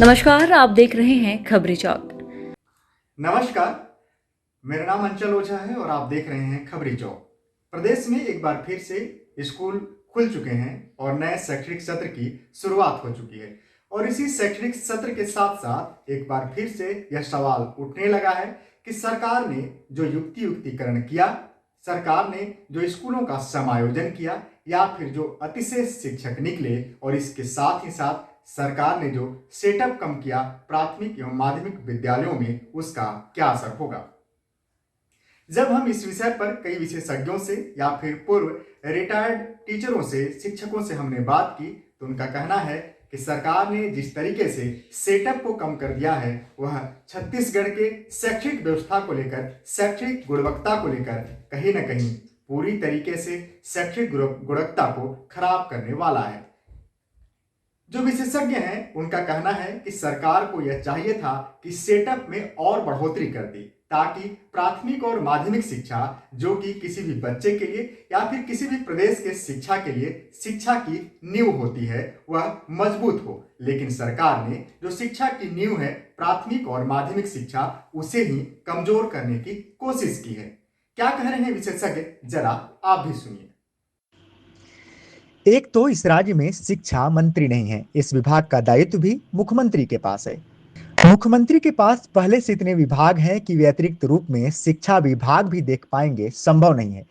नमस्कार, आप देख रहे हैं खबरी चौक। नमस्कार। मेरा नाम अंचल ओझा है और आप देख रहे हैं खबरी चौक। प्रदेश में एक बार फिर से स्कूल खुल चुके हैं और नए शैक्षणिक सत्र की शुरुआत हो चुकी है। और इसी शैक्षणिक सत्र के साथ साथ एक बार फिर से यह सवाल उठने लगा है कि सरकार ने जो युक्तिकरण किया, सरकार ने जो स्कूलों का समायोजन किया, या फिर जो अतिशय शिक्षक निकले और इसके साथ ही साथ सरकार ने जो सेटअप कम किया प्राथमिक एवं माध्यमिक विद्यालयों में, उसका क्या असर होगा। जब हम इस विषय पर कई विशेषज्ञों से या फिर पूर्व रिटायर्ड टीचरों से, शिक्षकों से हमने बात की, तो उनका कहना है कि सरकार ने जिस तरीके से सेटअप को कम कर दिया है, वह छत्तीसगढ़ के शैक्षणिक व्यवस्था को लेकर, शैक्षणिक गुणवत्ता को लेकर कहीं ना कहीं पूरी तरीके से शैक्षणिक गुणवत्ता को खराब करने वाला है। जो विशेषज्ञ हैं उनका कहना है कि सरकार को यह चाहिए था कि सेटअप में और बढ़ोतरी कर दी, ताकि प्राथमिक और माध्यमिक शिक्षा, जो कि किसी भी बच्चे के लिए या फिर किसी भी प्रदेश के शिक्षा के लिए शिक्षा की नींव होती है, वह मजबूत हो। लेकिन सरकार ने जो शिक्षा की नींव है, प्राथमिक और माध्यमिक शिक्षा, उसे ही कमजोर करने की कोशिश की है। क्या कह रहे हैं विशेषज्ञ, जरा आप भी सुनिए। एक तो इस राज्य में शिक्षा मंत्री नहीं है। इस विभाग का दायित्व भी मुख्यमंत्री के पास है। मुख्यमंत्री के पास पहले से इतने विभाग हैं कि वे अतिरिक्त रूप में शिक्षा विभाग भी देख पाएंगे संभव नहीं है।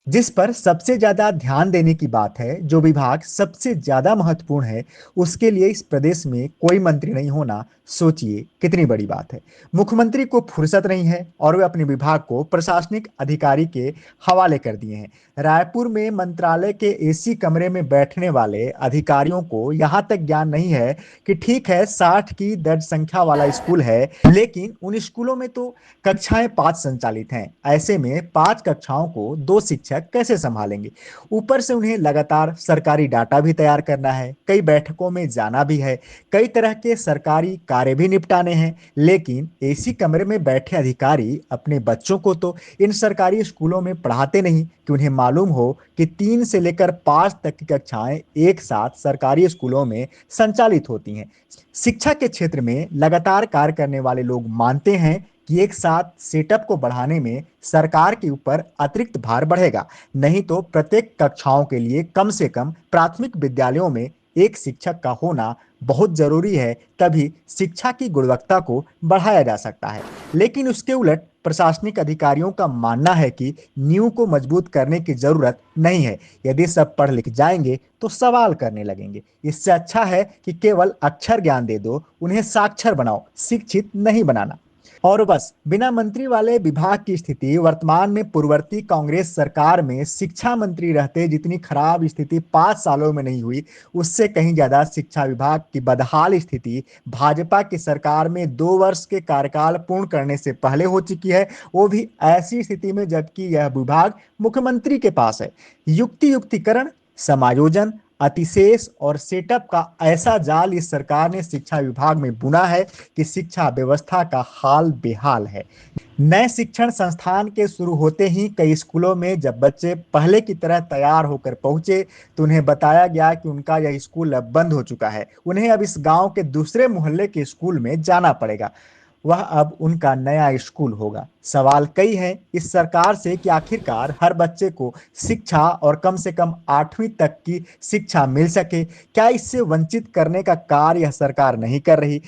जिस पर सबसे ज्यादा ध्यान देने की बात है, जो विभाग सबसे ज्यादा महत्वपूर्ण है, उसके लिए इस प्रदेश में कोई मंत्री नहीं होना, सोचिए कितनी बड़ी बात है। मुख्यमंत्री को फुर्सत नहीं है और वे अपने विभाग को प्रशासनिक अधिकारी के हवाले कर दिए हैं। रायपुर में मंत्रालय के एसी कमरे में बैठने वाले अधिकारियों को यहाँ तक ज्ञान नहीं है कि ठीक है 60 की दर्ज संख्या वाला स्कूल है, लेकिन उन स्कूलों में तो कक्षाएं 5 संचालित हैं। ऐसे में 5 कक्षाओं को 2 शिक्षक कैसे संभालेंगे। ऊपर से उन्हें लगातार सरकारी डाटा भी तैयार करना है, कई बैठकों में जाना भी है, कई तरह के सरकारी कार्य भी निपटाने हैं। लेकिन एसी कमरे में बैठे अधिकारी अपने बच्चों को तो इन सरकारी स्कूलों में पढ़ाते नहीं कि उन्हें मालूम हो कि 3 से लेकर 5 तक की कक्षाएं एक साथ सरकारी स्कूलों में संचालित होती हैं। शिक्षा के क्षेत्र में लगातार कार्य करने वाले लोग मानते हैं कि एक साथ सेटअप को बढ़ाने में सरकार के ऊपर अतिरिक्त भार बढ़ेगा। नहीं तो प्रत्येक कक्षाओं के लिए कम से कम प्राथमिक विद्यालयों में एक शिक्षक का होना बहुत जरूरी है, तभी शिक्षा की गुणवत्ता को बढ़ाया जा सकता है। लेकिन उसके उलट प्रशासनिक अधिकारियों का मानना है कि नींव को मजबूत करने की जरूरत नहीं है। यदि सब पढ़ लिख जाएंगे तो सवाल करने लगेंगे। इससे अच्छा है कि केवल अक्षर ज्ञान दे दो, उन्हें साक्षर बनाओ, शिक्षित नहीं बनाना। और बस बिना मंत्री वाले विभाग की स्थिति वर्तमान में पूर्ववर्ती कांग्रेस सरकार में शिक्षा मंत्री रहते जितनी खराब स्थिति 5 सालों में नहीं हुई, उससे कहीं ज्यादा शिक्षा विभाग की बदहाल स्थिति भाजपा की सरकार में 2 वर्ष के कार्यकाल पूर्ण करने से पहले हो चुकी है, वो भी ऐसी स्थिति में जबकि यह विभाग मुख्यमंत्री के पास है। युक्तिकरण, समायोजन, अतिशेष और सेटअप का ऐसा जाल इस सरकार ने शिक्षा विभाग में बुना है कि शिक्षा व्यवस्था का हाल बेहाल है। नए शिक्षण संस्थान के शुरू होते ही कई स्कूलों में जब बच्चे पहले की तरह तैयार होकर पहुंचे तो उन्हें बताया गया कि उनका यह स्कूल अब बंद हो चुका है, उन्हें अब इस गांव के दूसरे मोहल्ले के स्कूल में जाना पड़ेगा। वह अब उनका नया स्कूल होगा। सवाल कई हैं इस सरकार से कि आखिरकार हर बच्चे को शिक्षा और कम से कम 8वीं तक की शिक्षा मिल सके, क्या इससे वंचित करने का कार्य यह सरकार नहीं कर रही।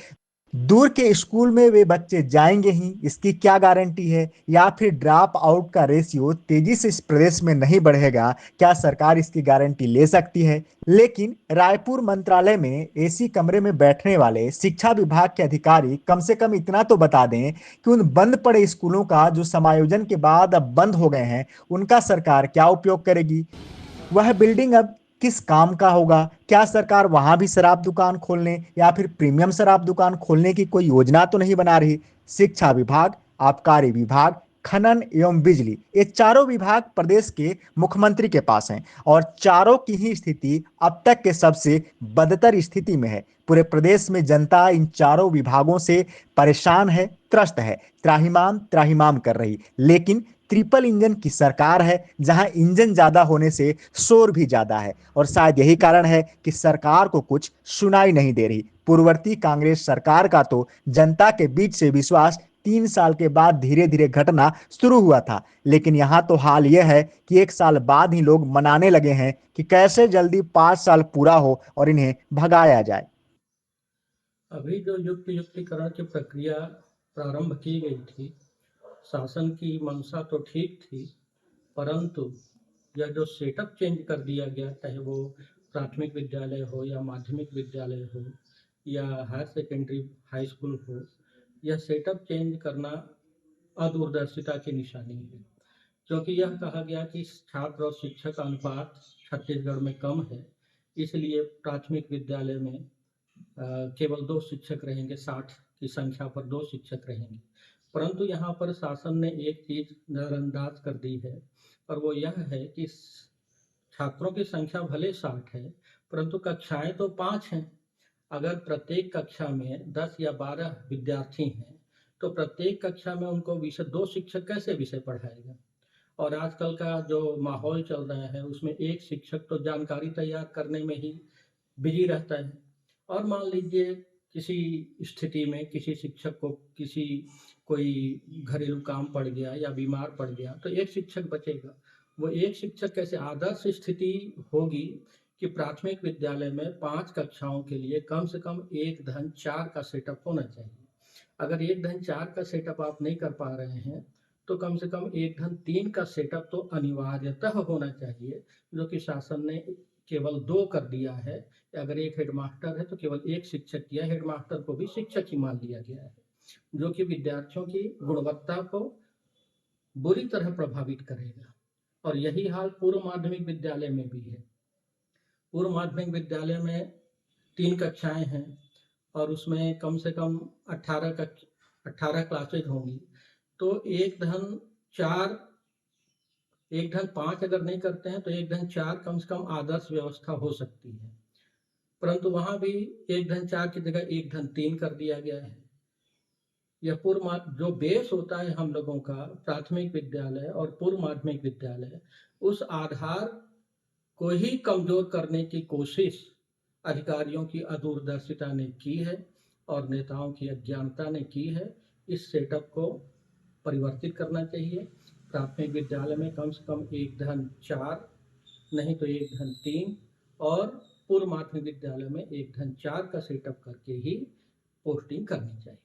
दूर के स्कूल में वे बच्चे जाएंगे ही, इसकी क्या गारंटी है। या फिर ड्रॉप आउट का रेशियो तेजी से इस प्रदेश में नहीं बढ़ेगा, क्या सरकार इसकी गारंटी ले सकती है। लेकिन रायपुर मंत्रालय में एसी कमरे में बैठने वाले शिक्षा विभाग के अधिकारी कम से कम इतना तो बता दें कि उन बंद पड़े स्कूलों का जो समायोजन के बाद अब बंद हो गए हैं, उनका सरकार क्या उपयोग करेगी। वह बिल्डिंग अब किस काम का होगा। क्या सरकार वहां भी शराब दुकान खोलने या फिर प्रीमियम शराब दुकान खोलने की कोई योजना तो नहीं बना रही। शिक्षा विभाग, आबकारी विभाग, खनन एवं बिजली, ये चारों विभाग प्रदेश के मुख्यमंत्री के पास हैं और चारों की ही स्थिति अब तक के सबसे बदतर स्थिति में है। पूरे प्रदेश में जनता इन चारों विभागों से परेशान है, त्रस्त है, त्राहिमाम त्राहिमाम कर रही। लेकिन ट्रिपल इंजन की सरकार है, जहां इंजन ज्यादा होने से शोर भी ज्यादा है और शायद यही कारण है कि सरकार को कुछ सुनाई नहीं दे रही। पूर्ववर्ती कांग्रेस सरकार का तो जनता के बीच से विश्वास 3 साल के बाद धीरे धीरे घटना शुरू हुआ था, लेकिन यहाँ तो हाल यह है कि 1 साल बाद ही लोग मनाने लगे हैं कि कैसे जल्दी 5 साल पूरा हो और इन्हें भगाया जाए। अभी जो युक्तिकरण की प्रक्रिया प्रारंभ की गई थी, शासन की मंशा तो ठीक थी, परंतु यह जो सेटअप चेंज कर दिया गया, चाहे वो प्राथमिक विद्यालय हो या माध्यमिक विद्यालय हो या हायर सेकेंडरी हाई स्कूल हो, यह सेटअप चेंज करना अदूरदर्शिता की निशानी है। क्योंकि यह कहा गया कि छात्र और शिक्षक का अनुपात छत्तीसगढ़ में कम है, इसलिए प्राथमिक विद्यालय में केवल 2 शिक्षक रहेंगे, 60 की संख्या पर 2 शिक्षक रहेंगे। परंतु यहाँ पर शासन ने एक चीज नजरअंदाज कर दी है, और वो यह है कि छात्रों की संख्या भले 60 है, परंतु कक्षाएं तो 5 हैं। अगर प्रत्येक कक्षा में 10 या 12 विद्यार्थी हैं, तो प्रत्येक कक्षा में उनको विषय 2 शिक्षक कैसे विषय पढ़ाएगा। और आजकल का जो माहौल चल रहा है, उसमें एक शिक्षक तो जानकारी तैयार करने में ही बिजी रहता है। और मान लीजिए किसी स्थिति में किसी शिक्षक को कोई घरेलू काम पड़ गया या बीमार पड़ गया, तो एक शिक्षक बचेगा। वो एक शिक्षक कैसे, आदर्श स्थिति होगी कि प्राथमिक विद्यालय में 5 कक्षाओं के लिए कम से कम 1/4 का सेटअप होना चाहिए। अगर 1/4 का सेटअप आप नहीं कर पा रहे हैं, तो कम से कम 1/3 का सेटअप तो अनिवार्यतः होना चाहिए, जो कि शासन ने केवल 2 कर दिया है। अगर एक हेडमास्टर है तो केवल एक शिक्षक किया, हेडमास्टर को भी शिक्षक ही मान लिया गया है, जो कि विद्यार्थियों की गुणवत्ता को बुरी तरह प्रभावित करेगा। और यही हाल पूर्व माध्यमिक विद्यालय में भी है। पूर्व माध्यमिक विद्यालय में 3 कक्षाएं हैं और उसमें कम से कम 18 क्लासेज होंगी, तो 1/5 अगर नहीं करते हैं तो 1/4 कम से कम आदर्श व्यवस्था हो सकती है। परंतु वहां भी 1/4 की जगह 1/3 कर दिया गया है। यह जो बेस होता है हम लोगों का, प्राथमिक विद्यालय और पूर्व माध्यमिक विद्यालय, उस आधार को ही कमजोर करने की कोशिश अधिकारियों की अदूरदर्शिता ने की है और नेताओं की अज्ञानता ने की है। इस सेटअप को परिवर्तित करना चाहिए। प्राथमिक विद्यालय में कम से कम 1/4 नहीं तो 1/3 और पूर्व माध्यमिक विद्यालय में 1/4 का सेटअप करके ही पोस्टिंग करनी चाहिए।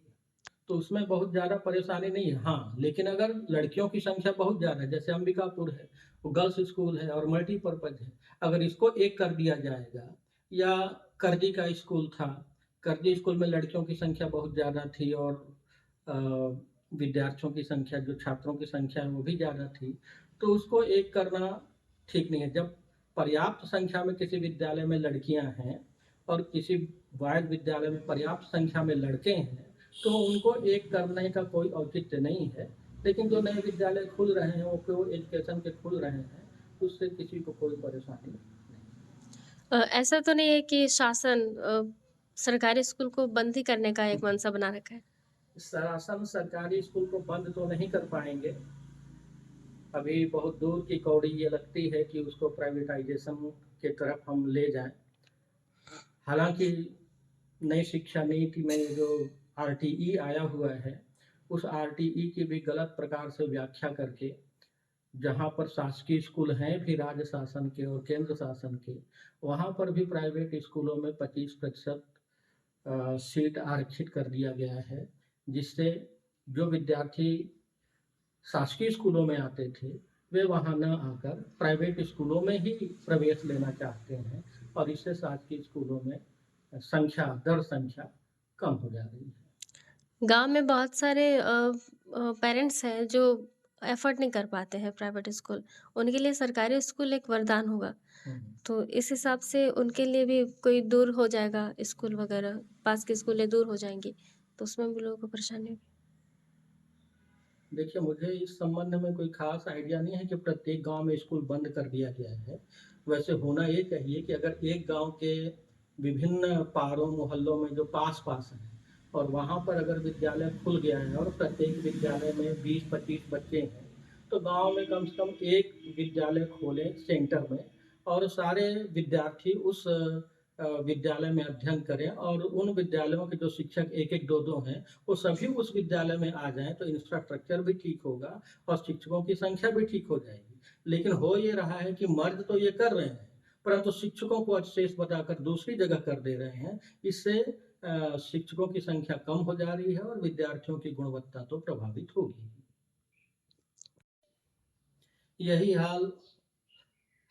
तो उसमें बहुत ज़्यादा परेशानी नहीं है। हाँ, लेकिन अगर लड़कियों की संख्या बहुत ज़्यादा है, जैसे अंबिकापुर है, वो गर्ल्स स्कूल है और मल्टीपर्पज है, अगर इसको एक कर दिया जाएगा, या करजी का स्कूल था, करजी स्कूल में लड़कियों की संख्या बहुत ज़्यादा थी और विद्यार्थियों की संख्या, जो छात्रों की संख्या है वो भी ज़्यादा थी, तो उसको एक करना ठीक नहीं है। जब पर्याप्त संख्या में किसी विद्यालय में लड़कियां हैं और किसी वायद विद्यालय में पर्याप्त संख्या में लड़के हैं, तो उनको एक करने का कोई औचित्य नहीं है। लेकिन जो नए विद्यालय खुल रहे हैं, वो प्योर एजुकेशन के खुल रहे हैं, उससे किसी को कोई परेशानी नहीं। ऐसा तो नहीं है कि शासन सरकारी स्कूल को बंद ही करने का एक मंशा बना रखा है? शासन सरकारी स्कूल को बंद तो नहीं कर पाएंगे। अभी बहुत दूर की कौड़ी ये लगती है कि उसको प्राइवेटाइजेशन के तरफ हम ले जाएं। हालांकि नई शिक्षा नीति में जो आरटीई आया हुआ है, उस आरटीई की भी गलत प्रकार से व्याख्या करके, जहां पर शासकीय स्कूल हैं भी राज्य शासन के और केंद्र शासन के, वहां पर भी प्राइवेट स्कूलों में 25% सीट आरक्षित कर दिया गया है, जिससे जो विद्यार्थी शासकीय स्कूलों में आते थे, वे वहां न आकर प्राइवेट स्कूलों में ही प्रवेश लेना चाहते हैं, और इससे शासकीय स्कूलों में दर संख्या कम हो जा रही है। गांव में बहुत सारे पेरेंट्स हैं जो एफर्ट नहीं कर पाते हैं प्राइवेट स्कूल, उनके लिए सरकारी स्कूल एक वरदान होगा। तो इस हिसाब से उनके लिए भी कोई दूर हो जाएगा स्कूल वगैरह, पास की स्कूलें दूर हो जाएंगी, तो उसमें भी लोगों को परेशानी होगी। देखिए, मुझे इस संबंध में कोई खास आइडिया नहीं है कि प्रत्येक गांव में स्कूल बंद कर दिया गया है। वैसे होना ये चाहिए कि अगर एक गांव के विभिन्न पारों मोहल्लों में जो पास हैं और वहां पर अगर विद्यालय खुल गया है और प्रत्येक विद्यालय में 20-25 बच्चे हैं, तो गांव में कम से कम एक विद्यालय खोलें सेंटर में, और सारे विद्यार्थी उस विद्यालय में अध्ययन करें, और उन विद्यालयों के जो शिक्षक एक एक दो दो हैं वो सभी उस विद्यालय में आ जाएं, तो इंफ्रास्ट्रक्चर भी ठीक होगा और शिक्षकों की संख्या भी ठीक हो जाएगी। लेकिन हो ये रहा है कि मर्द तो ये कर रहे हैं, परंतु शिक्षकों को अवशेष बताकर दूसरी जगह कर दे रहे हैं। इससे शिक्षकों की संख्या कम हो जा रही है और विद्यार्थियों की गुणवत्ता तो प्रभावित होगी। यही हाल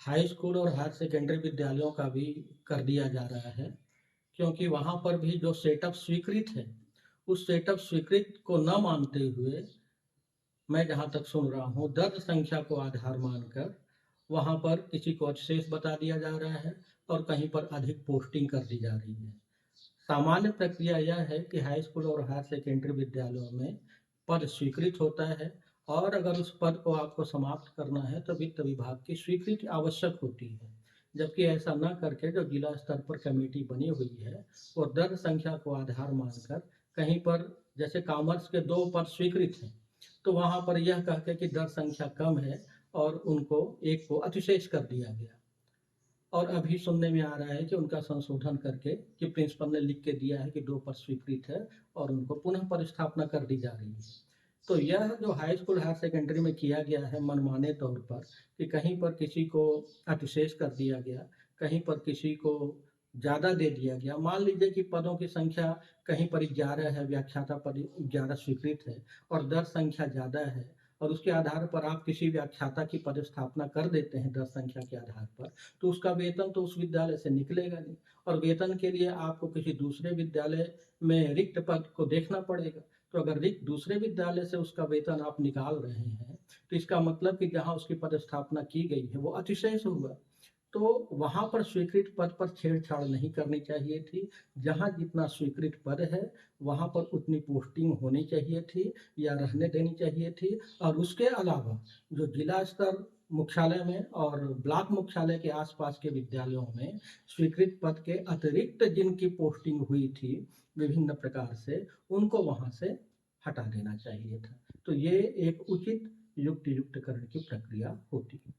हाई स्कूल और हायर सेकेंडरी विद्यालयों का भी कर दिया जा रहा है, क्योंकि वहाँ पर भी जो सेटअप स्वीकृत है उस सेटअप स्वीकृत को न मानते हुए, मैं जहाँ तक सुन रहा हूँ, दर्ज संख्या को आधार मानकर वहाँ पर किसी को अवशेष बता दिया जा रहा है और कहीं पर अधिक पोस्टिंग कर दी जा रही है। सामान्य प्रक्रिया यह है कि हाई स्कूल और हायर सेकेंडरी विद्यालयों में पद स्वीकृत होता है, और अगर उस पद को आपको समाप्त करना है तो वित्त विभाग की स्वीकृति आवश्यक होती है। जबकि ऐसा न करके जो जिला स्तर पर कमेटी बनी हुई है वो दर्ज संख्या को आधार मानकर कहीं पर, जैसे कॉमर्स के 2 पद स्वीकृत हैं, तो वहाँ पर यह कहकर कि दर्ज संख्या कम है और उनको एक को अतिशेष कर दिया गया। और अभी सुनने में आ रहा है कि उनका संशोधन करके कि प्रिंसिपल ने लिख के दिया है कि 2 पद स्वीकृत है और उनको पुनः पदस्थापना कर दी जा रही है। तो यह जो हाई स्कूल हायर सेकेंडरी में किया गया है मनमाने तौर पर, कि कहीं पर किसी को अतिशेष कर दिया गया, कहीं पर किसी को ज़्यादा दे दिया गया। मान लीजिए कि पदों की संख्या कहीं पर 11 है, व्याख्याता पद 11 स्वीकृत है और दर्ज संख्या ज़्यादा है, और उसके आधार पर आप किसी व्याख्याता की पदस्थापना कर देते हैं दर्ज संख्या के आधार पर, तो उसका वेतन तो उस विद्यालय से निकलेगा नहीं, और वेतन के लिए आपको किसी दूसरे विद्यालय में रिक्त पद को देखना पड़ेगा। तो अगर रिक्त दूसरे विद्यालय से उसका वेतन आप निकाल रहे हैं तो इसका मतलब कि जहाँ उसकी पदस्थापना की गई है वो अतिशय से हुआ। तो वहाँ पर स्वीकृत पद पर छेड़छाड़ नहीं करनी चाहिए थी। जहाँ जितना स्वीकृत पद है वहाँ पर उतनी पोस्टिंग होनी चाहिए थी या रहने देनी चाहिए थी। और उसके अलावा जो जिला स्तर मुख्यालय में और ब्लॉक मुख्यालय के आसपास के विद्यालयों में स्वीकृत पद के अतिरिक्त जिनकी पोस्टिंग हुई थी विभिन्न प्रकार से, उनको वहाँ से हटा देना चाहिए था। तो ये एक उचित युक्तियुक्तकरण की प्रक्रिया होती है।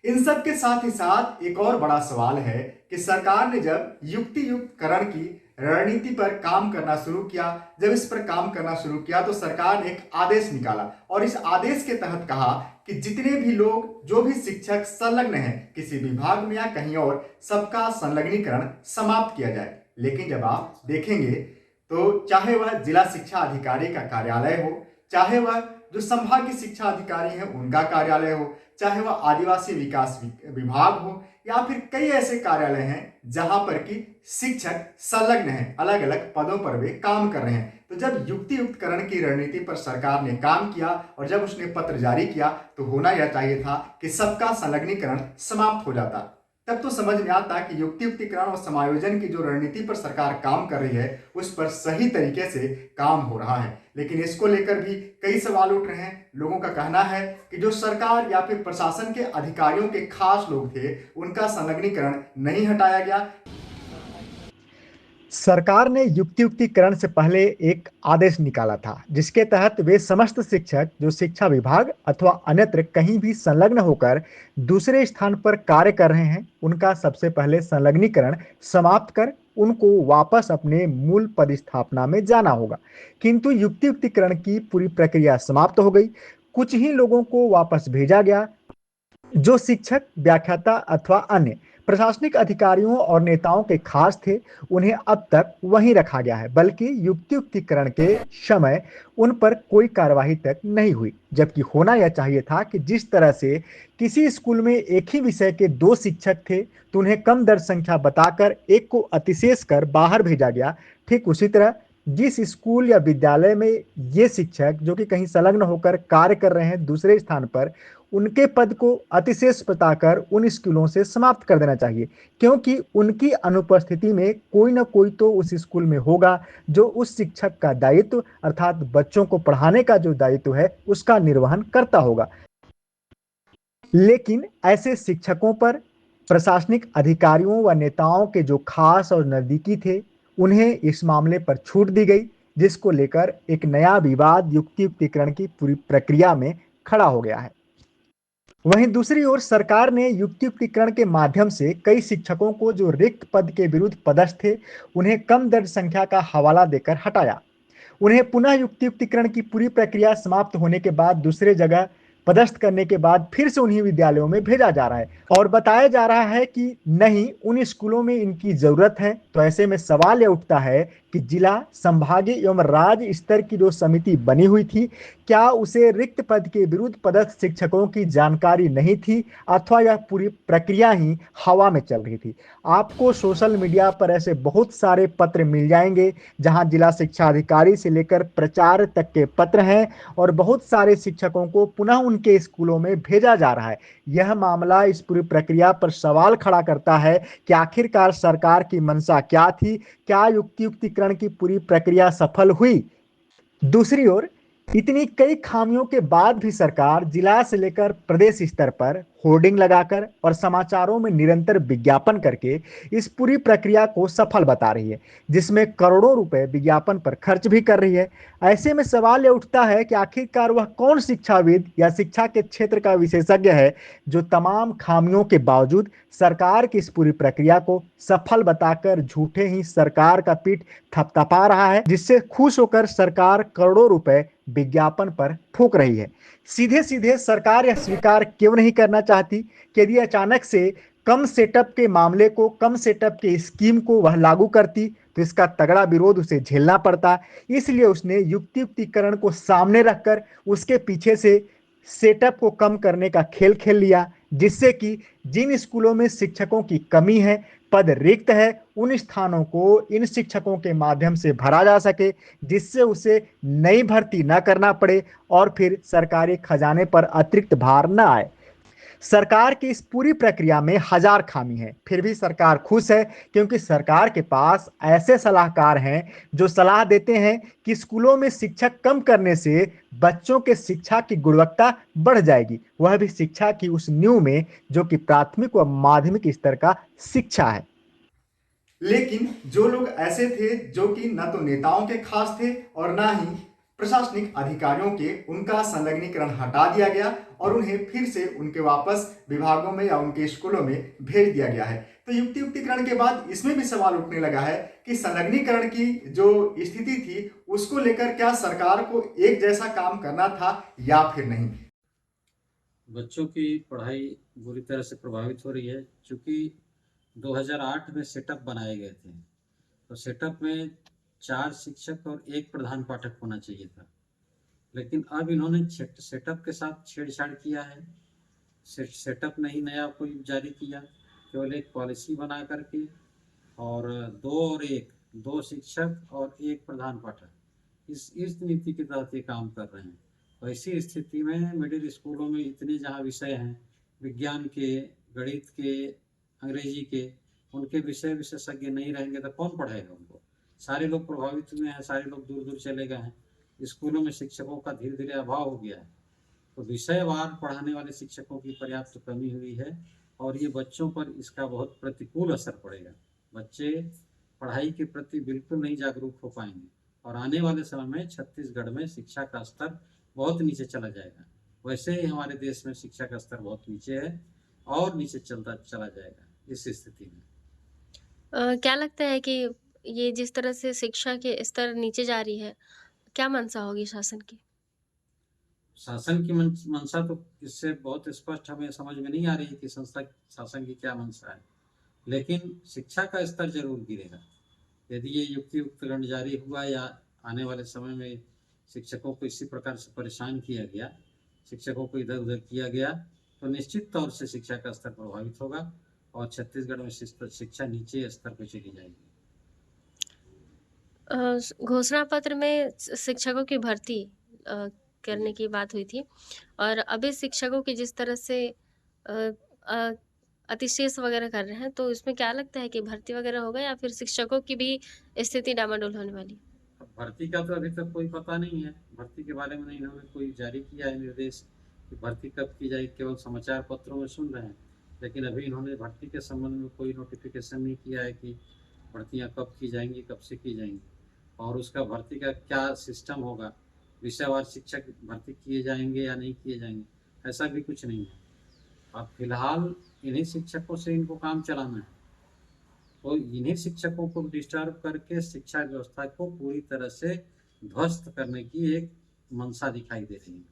इन सब के साथ ही साथ एक और बड़ा सवाल है कि सरकार ने जब युक्ति युक्तकरण की रणनीति पर काम करना शुरू किया, जब इस पर काम करना शुरू किया तो सरकार ने एक आदेश निकाला और इस आदेश के तहत कहा कि जितने भी लोग, जो भी शिक्षक संलग्न हैं किसी विभाग में या कहीं और, सबका संलग्नीकरण समाप्त किया जाए। लेकिन जब आप देखेंगे तो चाहे वह जिला शिक्षा अधिकारी का कार्यालय हो, चाहे वह जो संभागीय शिक्षा अधिकारी हैं उनका कार्यालय हो, चाहे वह आदिवासी विकास विभाग हो, या फिर कई ऐसे कार्यालय हैं जहां पर कि शिक्षक संलग्न हैं, अलग अलग पदों पर वे काम कर रहे हैं। तो जब युक्ति युक्तकरण की रणनीति पर सरकार ने काम किया और जब उसने पत्र जारी किया तो होना यह चाहिए था कि सबका संलग्नीकरण समाप्त हो जाता। तब तो समझ में आता कि युक्ति युक्तिकरण और समायोजन की जो रणनीति पर सरकार काम कर रही है उस पर सही तरीके से काम हो रहा है। लेकिन इसको लेकर भी कई सवाल उठ रहे हैं। लोगों का कहना है कि जो सरकार या फिर प्रशासन के अधिकारियों के खास लोग थे उनका संलग्नीकरण नहीं हटाया गया। सरकार ने युक्तियुक्तिकरण से पहले एक आदेश निकाला था जिसके तहत वे समस्त शिक्षक जो शिक्षा विभाग अथवा अन्यत्र कहीं भी संलग्न होकर दूसरे स्थान पर कार्य कर रहे हैं उनका सबसे पहले संलग्नीकरण समाप्त कर उनको वापस अपने मूल पदस्थापना में जाना होगा। किंतु युक्तियुक्तिकरण की पूरी प्रक्रिया समाप्त हो गई। कुछ ही लोगों को वापस भेजा गया जो शिक्षक, व्याख्याता अथवा अन्य प्रशासनिक अधिकारियों और नेताओं के खास थे, उन्हें अब तक वहीं रखा गया है, बल्कि युक्तियुक्तिकरण के समय उन पर कोई कार्यवाही तक नहीं हुई। जबकि होना यह चाहिए था कि जिस तरह से किसी स्कूल में एक ही विषय के 2 शिक्षक थे तो उन्हें कम दर्ज संख्या बताकर एक को अतिशेष कर बाहर भेजा गया, ठीक उसी तरह जिस स्कूल या विद्यालय में ये शिक्षक जो कि कहीं संलग्न होकर कार्य कर रहे हैं दूसरे स्थान पर, उनके पद को अतिशेष बताकर उन स्कूलों से समाप्त कर देना चाहिए, क्योंकि उनकी अनुपस्थिति में कोई ना कोई तो उस स्कूल में होगा जो उस शिक्षक का दायित्व अर्थात बच्चों को पढ़ाने का जो दायित्व है उसका निर्वहन करता होगा। लेकिन ऐसे शिक्षकों पर प्रशासनिक अधिकारियों व नेताओं के जो खास और नजदीकी थे उन्हें इस मामले पर छूट दी गई, जिसको लेकर एक नया विवाद युक्तियुक्तिकरण की पूरी प्रक्रिया में खड़ा हो गया है। वहीं दूसरी ओर सरकार ने युक्तियुक्तिकरण के माध्यम से कई शिक्षकों को जो रिक्त पद के विरुद्ध पदस्थ थे, उन्हें कम दर्ज संख्या का हवाला देकर हटाया। उन्हें पुनः युक्तियुक्तिकरण की पूरी प्रक्रिया समाप्त होने के बाद दूसरे जगह पदस्थ करने के बाद फिर से उन्हीं विद्यालयों में भेजा जा रहा है और बताया जा रहा है कि नहीं, उन स्कूलों में इनकी जरूरत है। तो ऐसे में सवाल यह उठता है कि जिला, संभागीय एवं राज्य स्तर की जो समिति बनी हुई थी, क्या उसे रिक्त पद के विरुद्ध पदस्थ शिक्षकों की जानकारी नहीं थी अथवा यह पूरी प्रक्रिया ही हवा में चल रही थी? आपको सोशल मीडिया पर ऐसे बहुत सारे पत्र मिल जाएंगे जहां जिला शिक्षा अधिकारी से लेकर प्राचार्य तक के पत्र हैं और बहुत सारे शिक्षकों को पुनः उनके स्कूलों में भेजा जा रहा है। यह मामला इस पूरी प्रक्रिया पर सवाल खड़ा करता है कि आखिरकार सरकार की मंशा क्या थी? क्या युक्तियुक्तिकरण की पूरी प्रक्रिया सफल हुई? दूसरी ओर इतनी कई खामियों के बाद भी सरकार जिला से लेकर प्रदेश स्तर पर होर्डिंग लगाकर और समाचारों में निरंतर विज्ञापन करके इस पूरी प्रक्रिया को सफल बता रही है, जिसमें करोड़ों रुपए विज्ञापन पर खर्च भी कर रही है। ऐसे में सवाल यह उठता है कि आखिरकार वह कौन शिक्षाविद या शिक्षा के क्षेत्र का विशेषज्ञ है जो तमाम खामियों के बावजूद सरकार की इस पूरी प्रक्रिया को सफल बताकर झूठे ही सरकार का पीठ थपथपा रहा है, जिससे खुश होकर सरकार करोड़ों रुपए विज्ञापन पर फूंक रही है। सीधे सीधे सरकार यह स्वीकार क्यों नहीं करना चाहती कि यदि अचानक से कम सेटअप के मामले को, कम सेटअप के स्कीम को वह लागू करती तो इसका तगड़ा विरोध उसे झेलना पड़ता। इसलिए उसने युक्तियुक्तिकरण को सामने रखकर उसके पीछे से सेटअप को कम करने का खेल खेल लिया, जिससे कि जिन स्कूलों में शिक्षकों की कमी है, पद रिक्त है, उन स्थानों को इन शिक्षकों के माध्यम से भरा जा सके, जिससे उसे नई भर्ती न करना पड़े और फिर सरकारी खजाने पर अतिरिक्त भार न आए। सरकार की इस पूरी प्रक्रिया में हजार खामी है, फिर भी सरकार खुश है क्योंकि सरकार के पास ऐसे सलाहकार हैं जो सलाह देते हैं कि स्कूलों में शिक्षक कम करने से बच्चों के शिक्षा की गुणवत्ता बढ़ जाएगी, वह भी शिक्षा की उस नींव में जो कि प्राथमिक व माध्यमिक स्तर का शिक्षा है। लेकिन जो लोग ऐसे थे जो कि न तो नेताओं के खास थे और ना ही प्रशासनिक अधिकारियों के, उनका संलग्नीकरण हटा दिया गया और उन्हें फिर से उनके वापस विभागों में या उनके स्कूलों में भेज दिया गया है। तो युक्तियुक्तिकरण के बाद इसमें भी सवाल उठने लगा है कि संलग्नीकरण की जो स्थिति थी उसको लेकर क्या सरकार को एक जैसा काम करना था या फिर नहीं। बच्चों की पढ़ाई बुरी तरह से प्रभावित हो रही है, क्योंकि 2008 में सेटअप बनाए गए थे। तो सेटअप में 4 शिक्षक और 1 प्रधान पाठक होना चाहिए था, लेकिन अब इन्होंने सेटअप के साथ छेड़छाड़ किया है। सेटअप नहीं नया कोई जारी किया, केवल एक पॉलिसी बना करके और 2 और 1, 2 शिक्षक और 1 प्रधान पाठक, इस नीति के तहत ये काम कर रहे हैं। तो ऐसी स्थिति में मिडिल स्कूलों में इतने जहाँ विषय हैं, विज्ञान के, गणित के, अंग्रेजी के, उनके विषय विशेषज्ञ नहीं रहेंगे तो कौन पढ़ाएगा उनको? सारे लोग प्रभावित हुए हैं, सारे लोग दूर दूर चले गए हैं, स्कूलों में शिक्षकों का धीरे धीरे अभाव हो गया है। तो विषयवार पढ़ाने वाले शिक्षकों की पर्याप्त कमी हुई है और ये बच्चों पर इसका बहुत प्रतिकूल असर पड़ेगा। बच्चे पढ़ाई के प्रति बिल्कुल नहीं जागरूक हो पाएंगे और आने वाले समय में छत्तीसगढ़ में शिक्षा का स्तर बहुत नीचे चला जाएगा। वैसे ही हमारे देश में शिक्षा का स्तर बहुत नीचे है और नीचे चला जाएगा। इस स्थिति में क्या लगता है कि ये जिस तरह से शिक्षा के स्तर नीचे जा रही है, क्या मंशा होगी शासन की? शासन की मंशा तो इससे बहुत स्पष्ट हमें समझ में नहीं आ रही कि शासन की क्या मंशा है, लेकिन शिक्षा का स्तर जरूर गिरेगा यदि ये युक्तियुक्तिकरण जारी हुआ या आने वाले समय में शिक्षकों को इसी प्रकार से परेशान किया गया, शिक्षकों को इधर उधर किया गया, तो निश्चित तौर से शिक्षा का स्तर प्रभावित होगा और छत्तीसगढ़ में शिक्षा नीचे स्तर पर चली जाएगी। घोषणा पत्र में शिक्षकों की भर्ती करने की बात हुई थी और अभी शिक्षकों की जिस तरह से अतिशेष वगैरह कर रहे हैं, तो इसमें क्या लगता है कि भर्ती वगैरह होगा या फिर शिक्षकों की भी स्थिति डामाडोल होने वाली? भर्ती का तो अभी तक कोई पता नहीं है, भर्ती के बारे में इन्होंने कोई जारी किया है निर्देश कि भर्ती कब की जाएगी, केवल समाचार पत्रों में सुन रहे हैं, लेकिन अभी इन्होंने भर्ती के संबंध में कोई नोटिफिकेशन नहीं किया है कि भर्तियां कब की जाएंगी, कब से की जाएंगी और उसका भर्ती का क्या सिस्टम होगा, विषयवार शिक्षक भर्ती किए जाएंगे या नहीं किए जाएंगे, ऐसा भी कुछ नहीं है। अब फिलहाल इन्हीं शिक्षकों से इनको काम चलाना है, तो इन्हीं शिक्षकों को डिस्टर्ब करके शिक्षा व्यवस्था को पूरी तरह से ध्वस्त करने की एक मंशा दिखाई दे रही है।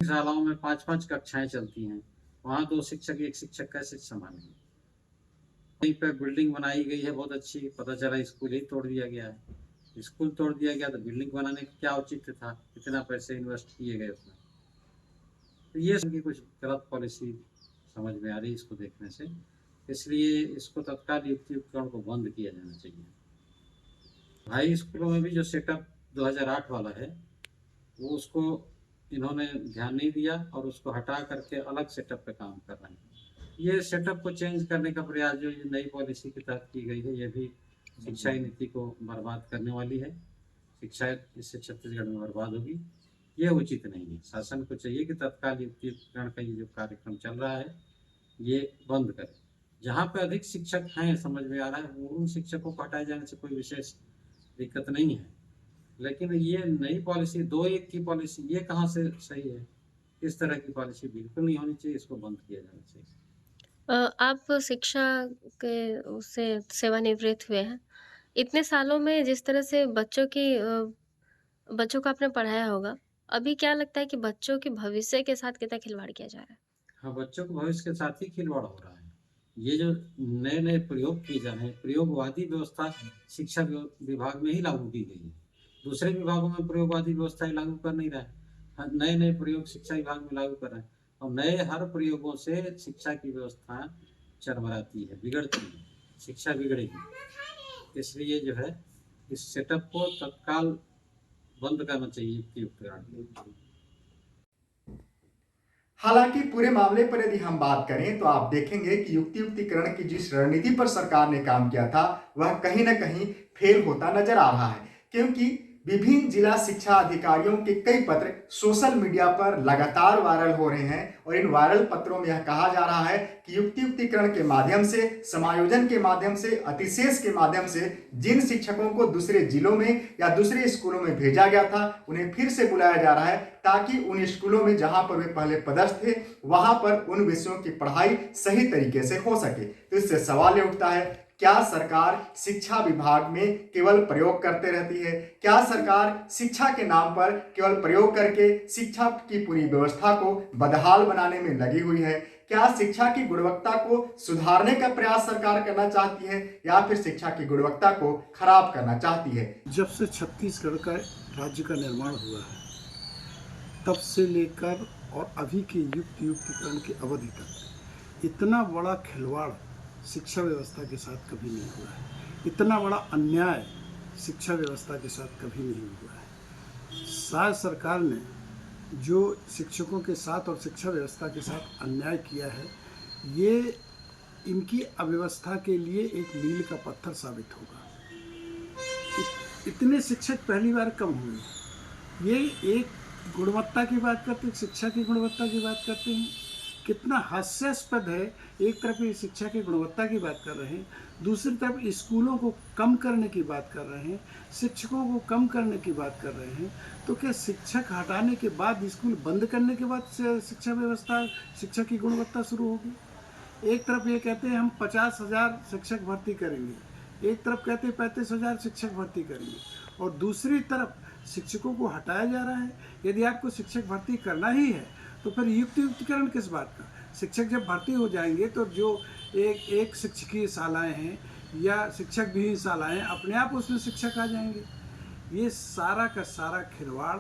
शालाओं में 5-5 कक्षाएं चलती हैं, वहाँ 2 शिक्षक एक शिक्षक कैसे संभालेंगे? कहीं पे बिल्डिंग बनाई गई है बहुत अच्छी, पता चला स्कूल ही तोड़ दिया गया है। स्कूल तोड़ दिया गया तो बिल्डिंग बनाने का क्या औचित्य था, कितना पैसे इन्वेस्ट किए गए उसमें। तो ये उनकी कुछ गलत पॉलिसी समझ में आ रही है इसको देखने से, इसलिए इसको तत्काल युक्तियुक्तकरण को बंद किया जाना चाहिए। हाई स्कूलों में भी जो सेटअप 2008 वाला है वो उसको इन्होंने ध्यान नहीं दिया और उसको हटा करके अलग सेटअप पे काम कर रहे हैं। ये सेटअप को चेंज करने का प्रयास जो ये नई पॉलिसी के तहत की गई है, ये भी शिक्षा नीति को बर्बाद करने वाली है। शिक्षा इससे छत्तीसगढ़ में बर्बाद होगी, ये उचित नहीं है। शासन को चाहिए कि तत्काल युक्तिकरण का ये जो कार्यक्रम चल रहा है ये बंद करे। जहाँ पे अधिक शिक्षक हैं समझ में आ रहा है, उन शिक्षकों को हटाए जाने से कोई विशेष दिक्कत नहीं है, लेकिन ये नई पॉलिसी 2-1 की पॉलिसी ये कहाँ से सही है? इस तरह की पॉलिसी बिल्कुल नहीं होनी चाहिए, इसको बंद किया जाना चाहिए। आप शिक्षा के उससे सेवानिवृत्त हुए हैं। इतने सालों में जिस तरह से बच्चों को आपने पढ़ाया होगा, अभी क्या लगता है कि बच्चों के भविष्य के साथ कितना खिलवाड़ किया जा रहा है? हाँ, बच्चों के भविष्य के साथ ही खिलवाड़ हो रहा है। ये जो नए-नए प्रयोग किए जा रहे हैं, प्रयोगवादी व्यवस्था शिक्षा विभाग में ही लागू की गई है। दूसरे विभागों में प्रयोगवादी व्यवस्थाएँ लागू कर नहीं रहा है। नए-नए प्रयोग शिक्षा विभाग में लागू कर रहे हैं और नए हर प्रयोगों से शिक्षा की व्यवस्था चरमराती है, बिगड़ती है, शिक्षा बिगड़ेगी। इसलिए जो है इस सेटअप को तत्काल बंद करना चाहिए युक्तियुक्तकरण। हालांकि पूरे मामले पर यदि हम बात करें तो आप देखेंगे कि युक्तियुक्तिकरण की जिस रणनीति पर सरकार ने काम किया था वह कहीं ना कहीं फेल होता नजर आ रहा है, क्योंकि विभिन्न जिला शिक्षा अधिकारियों के कई पत्र सोशल मीडिया पर लगातार वायरल हो रहे हैं और इन वायरल पत्रों में यह कहा जा रहा है कि युक्तियुक्तिकरण के माध्यम से, समायोजन के माध्यम से, अतिशेष के माध्यम से जिन शिक्षकों को दूसरे जिलों में या दूसरे स्कूलों में भेजा गया था उन्हें फिर से बुलाया जा रहा है, ताकि उन स्कूलों में जहां पर वे पहले पदस्थ थे वहां पर उन विषयों की पढ़ाई सही तरीके से हो सके। तो इससे सवाल ये उठता है, क्या सरकार शिक्षा विभाग में केवल प्रयोग करते रहती है? क्या सरकार शिक्षा के नाम पर केवल प्रयोग करके शिक्षा की पूरी व्यवस्था को बदहाल बनाने में लगी हुई है? क्या शिक्षा की गुणवत्ता को सुधारने का प्रयास सरकार करना चाहती है या फिर शिक्षा की गुणवत्ता को खराब करना चाहती है? जब से छत्तीसगढ़ का राज्य का निर्माण हुआ है तब से लेकर और अभी के युक्तिकरण की अवधि तक इतना बड़ा खिलवाड़ शिक्षा व्यवस्था के साथ कभी नहीं हुआ है, इतना बड़ा अन्याय शिक्षा व्यवस्था के साथ कभी नहीं हुआ है। शायद सरकार ने जो शिक्षकों के साथ और शिक्षा व्यवस्था के साथ अन्याय किया है, ये इनकी अव्यवस्था के लिए एक मील का पत्थर साबित होगा। इतने शिक्षक पहली बार कम हुए। ये एक गुणवत्ता की बात करते हैं, शिक्षा की गुणवत्ता की बात करते हैं, कितना हास्यास्पद है। एक तरफ ये शिक्षा की गुणवत्ता की बात कर रहे हैं, दूसरी तरफ स्कूलों को कम करने की बात कर रहे हैं, शिक्षकों को कम करने की बात कर रहे हैं। तो क्या शिक्षक हटाने के बाद, स्कूल बंद करने के बाद शिक्षा व्यवस्था, शिक्षा की गुणवत्ता शुरू होगी? एक तरफ ये कहते हैं हम 50,000 शिक्षक भर्ती करेंगे, एक तरफ कहते हैं 35,000 शिक्षक भर्ती करेंगे, और दूसरी तरफ शिक्षकों को हटाया जा रहा है। यदि आपको शिक्षक भर्ती करना ही है तो फिर युक्तिकरण किस बात का? शिक्षक जब भर्ती हो जाएंगे तो जो एक शिक्षकीय शालाएँ हैं या शिक्षक भी शालाएँ अपने आप उसमें शिक्षक आ जाएंगे। ये सारा का सारा खिलवाड़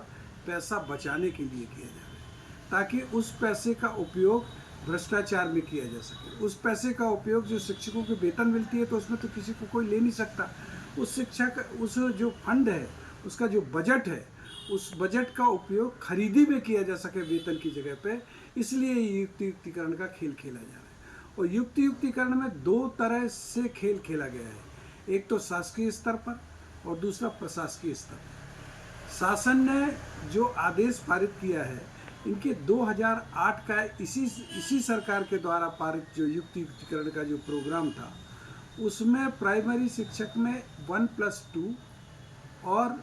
पैसा बचाने के लिए किया जा रहा है, ताकि उस पैसे का उपयोग भ्रष्टाचार में किया जा सके। उस पैसे का उपयोग, जो शिक्षकों को वेतन मिलती है तो उसमें तो किसी को कोई ले नहीं सकता। उस शिक्षा का, उस जो फंड है, उसका जो बजट है, उस बजट का उपयोग खरीदी में किया जा सके वेतन की जगह पे। इसलिए युक्तिकरण का खेल खेला जा रहा है। और युक्तिकरण में दो तरह से खेल खेला गया है, एक तो शासकीय स्तर पर और दूसरा प्रशासकीय स्तर पर। शासन ने जो आदेश पारित किया है, इनके 2008 का इसी सरकार के द्वारा पारित जो युक्तिकरण का जो प्रोग्राम था, उसमें प्राइमरी शिक्षक में 1+2 और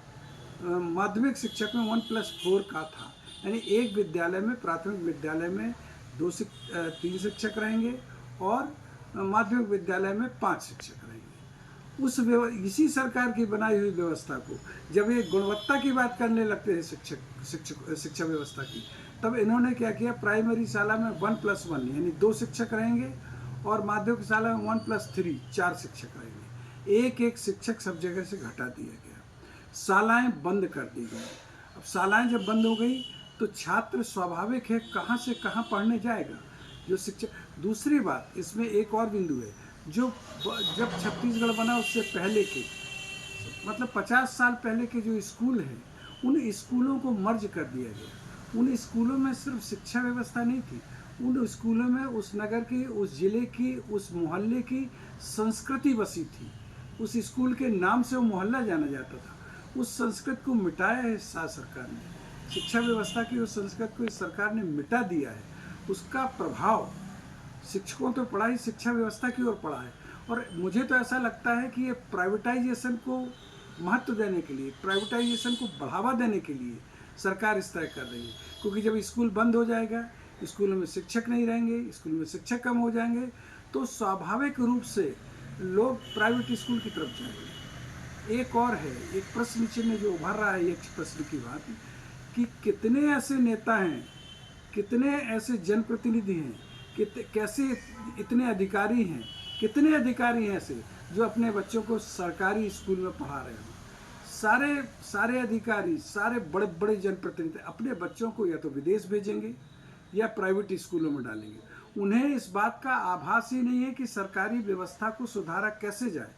माध्यमिक शिक्षक में 1+4 का था, यानी एक विद्यालय में, प्राथमिक विद्यालय में 3 शिक्षक रहेंगे और माध्यमिक विद्यालय में 5 शिक्षक रहेंगे। इसी सरकार की बनाई हुई व्यवस्था को जब ये गुणवत्ता की बात करने लगते हैं शिक्षा व्यवस्था की, तब इन्होंने क्या किया, प्राइमरी शाला में 1+1 यानी 2 शिक्षक रहेंगे और माध्यमिक शाला में 1+3 4 शिक्षक रहेंगे। एक शिक्षक सब जगह से घटा दिया गया, शालाएं बंद कर दी गई। अब शालाएं जब बंद हो गई तो छात्र स्वाभाविक है कहाँ से कहाँ पढ़ने जाएगा जो शिक्षक। दूसरी बात इसमें एक और बिंदु है, जो जब छत्तीसगढ़ बना उससे पहले के मतलब 50 साल पहले के जो स्कूल हैं, उन स्कूलों को मर्ज कर दिया गया। उन स्कूलों में सिर्फ शिक्षा व्यवस्था नहीं थी, उन स्कूलों में उस नगर की, उस जिले की, उस मोहल्ले की संस्कृति बसी थी। उस स्कूल के नाम से वो मोहल्ला जाना जाता था। उस संस्कृति को मिटाया है सरकार ने, शिक्षा व्यवस्था की उस संस्कृति को इस सरकार ने मिटा दिया है। उसका प्रभाव शिक्षकों तो पढ़ा ही, शिक्षा व्यवस्था की ओर पड़ा है। और मुझे तो ऐसा लगता है कि ये प्राइवेटाइजेशन को महत्व देने के लिए, प्राइवेटाइजेशन को बढ़ावा देने के लिए सरकार इस तरह कर रही है। क्योंकि जब स्कूल बंद हो जाएगा, स्कूलों में शिक्षक नहीं रहेंगे, स्कूल में शिक्षक कम हो जाएंगे, तो स्वाभाविक रूप से लोग प्राइवेट स्कूल की तरफ जाएंगे। एक और है, एक प्रश्न चिन्ह जो उभर रहा है, एक प्रश्न की बात कि कितने ऐसे नेता हैं, कितने ऐसे जनप्रतिनिधि हैं, कैसे इतने अधिकारी हैं, कितने अधिकारी हैं ऐसे जो अपने बच्चों को सरकारी स्कूल में पढ़ा रहे हो। सारे अधिकारी, सारे बड़े बड़े जनप्रतिनिधि अपने बच्चों को या तो विदेश भेजेंगे या प्राइवेट स्कूलों में डालेंगे। उन्हें इस बात का आभास ही नहीं है कि सरकारी व्यवस्था को सुधारा कैसे जाए।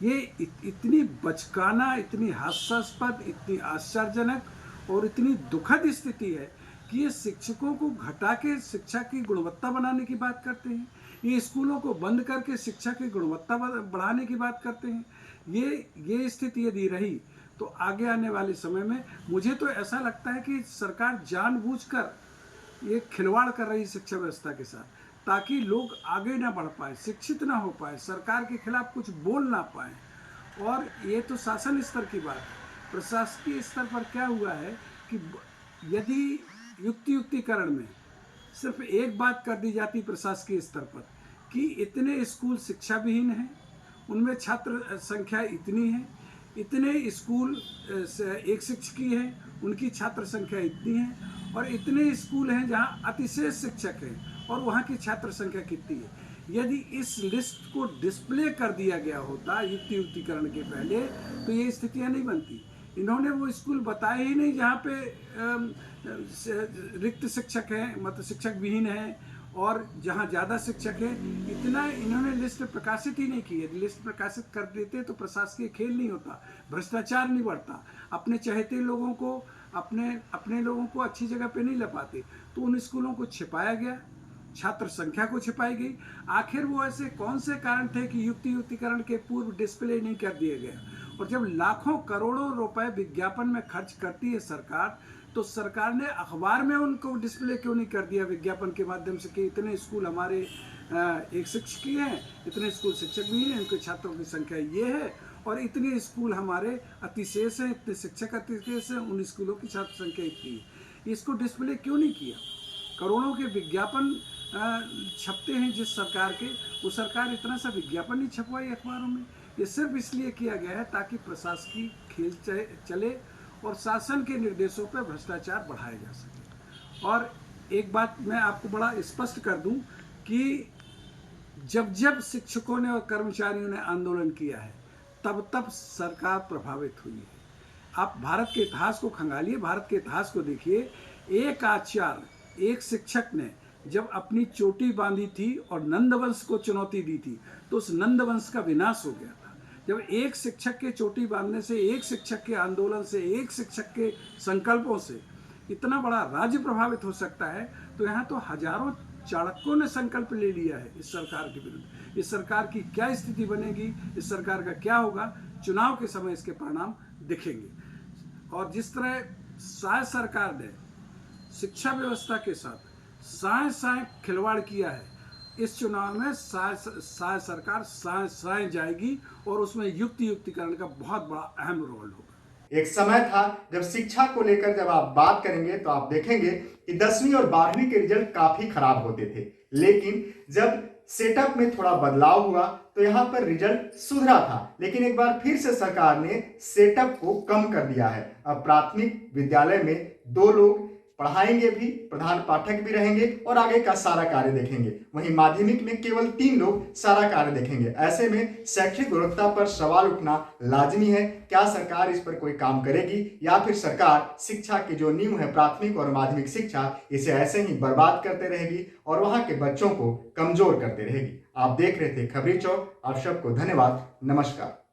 ये इतनी बचकाना, इतनी हास्यास्पद, इतनी आश्चर्यजनक और इतनी दुखद स्थिति है कि ये शिक्षकों को घटा के शिक्षा की गुणवत्ता बनाने की बात करते हैं, ये स्कूलों को बंद करके शिक्षा की गुणवत्ता बढ़ाने की बात करते हैं। ये स्थिति यदि रही तो आगे आने वाले समय में मुझे तो ऐसा लगता है कि सरकार जानबूझकर ये खिलवाड़ कर रही शिक्षा व्यवस्था के साथ, ताकि लोग आगे ना बढ़ पाए, शिक्षित ना हो पाए, सरकार के खिलाफ कुछ बोल ना पाए। और ये तो शासन स्तर की बात है। प्रशासकीय स्तर पर क्या हुआ है कि यदि युक्तिकरण में सिर्फ एक बात कर दी जाती प्रशासकीय स्तर पर कि इतने स्कूल शिक्षा विहीन हैं, उनमें छात्र संख्या इतनी है, इतने स्कूल एक शिक्षकीय हैं, उनकी छात्र संख्या इतनी है, और इतने स्कूल हैं जहां अतिशेष शिक्षक हैं और वहां की छात्र संख्या कितनी है। यदि इस लिस्ट को डिस्प्ले कर दिया गया होता युक्तिकरण के पहले, तो ये स्थितियां नहीं बनती। इन्होंने वो स्कूल बताए ही नहीं जहाँ पे रिक्त शिक्षक हैं, मतलब शिक्षक विहीन हैं, और जहाँ ज़्यादा शिक्षक है, इतना इन्होंने लिस्ट प्रकाशित ही नहीं की है। लिस्ट प्रकाशित कर देते तो प्रशासकीय खेल नहीं होता, भ्रष्टाचार नहीं बढ़ता, अपने चहेते लोगों को, अपने लोगों को अच्छी जगह पे नहीं लपाते। तो उन स्कूलों को छिपाया गया, छात्र संख्या को छिपाई गई। आखिर वो ऐसे कौन से कारण थे कि युक्तिकरण के पूर्व डिस्प्ले नहीं कर दिया गया? और जब लाखों करोड़ों रुपए विज्ञापन में खर्च करती है सरकार, तो सरकार ने अखबार में उनको डिस्प्ले क्यों नहीं कर दिया विज्ञापन के माध्यम से कि इतने स्कूल हमारे एक शिक्षकीय हैं, इतने स्कूल शिक्षक भी हैं, इनके छात्रों की संख्या ये है, और इतने स्कूल हमारे अतिशेष हैं, इतने शिक्षक अतिशेष हैं, उन स्कूलों की छात्र संख्या इतनी है। इसको डिस्प्ले क्यों नहीं किया? करोड़ों के विज्ञापन छपते हैं जिस सरकार के, वो सरकार इतना सा विज्ञापन नहीं छपवाई अखबारों में। ये सिर्फ इसलिए किया गया है ताकि प्रशासकीय खेल चले और शासन के निर्देशों पर भ्रष्टाचार बढ़ाया जा सके। और एक बात मैं आपको बड़ा स्पष्ट कर दूं कि जब शिक्षकों ने और कर्मचारियों ने आंदोलन किया है, तब सरकार प्रभावित हुई है। आप भारत के इतिहास को खंगालिए, भारत के इतिहास को देखिए। एक आचार्य, एक शिक्षक ने जब अपनी चोटी बांधी थी और नंदवंश को चुनौती दी थी, तो उस नंदवंश का विनाश हो गया था। जब एक शिक्षक के चोटी बांधने से, एक शिक्षक के आंदोलन से, एक शिक्षक के संकल्पों से इतना बड़ा राज्य प्रभावित हो सकता है, तो यहाँ तो हजारों चाणक्यों ने संकल्प ले लिया है इस सरकार के विरुद्ध। इस सरकार की क्या स्थिति बनेगी, इस सरकार का क्या होगा, चुनाव के समय इसके परिणाम दिखेंगे। और जिस तरह शायद सरकार ने शिक्षा व्यवस्था के साथ साय खिलवाड़ किया है, इस चुनाव में साय सरकार साय जाएगी और उसमें युक्तिकरण का बहुत बड़ा अहम रोल होगा। एक समय था जब शिक्षा को लेकर जब आप बात करेंगे तो आप देखेंगे कि 10वीं और 12वीं के रिजल्ट काफी खराब होते थे, लेकिन जब सेटअप में थोड़ा बदलाव हुआ तो यहाँ पर रिजल्ट सुधरा था। लेकिन एक बार फिर से सरकार ने सेटअप को कम कर दिया है। अब प्राथमिक विद्यालय में 2 लोग पढ़ाएंगे भी, प्रधान पाठक भी रहेंगे और आगे का सारा कार्य देखेंगे। वहीं माध्यमिक में केवल 3 लोग सारा कार्य देखेंगे। ऐसे में शैक्षिक गुणवत्ता पर सवाल उठना लाजमी है। क्या सरकार इस पर कोई काम करेगी या फिर सरकार शिक्षा की जो नींव है प्राथमिक और माध्यमिक शिक्षा, इसे ऐसे ही बर्बाद करते रहेगी और वहां के बच्चों को कमजोर करते रहेगी। आप देख रहे थे खबरी चौक। आप सबको धन्यवाद। नमस्कार।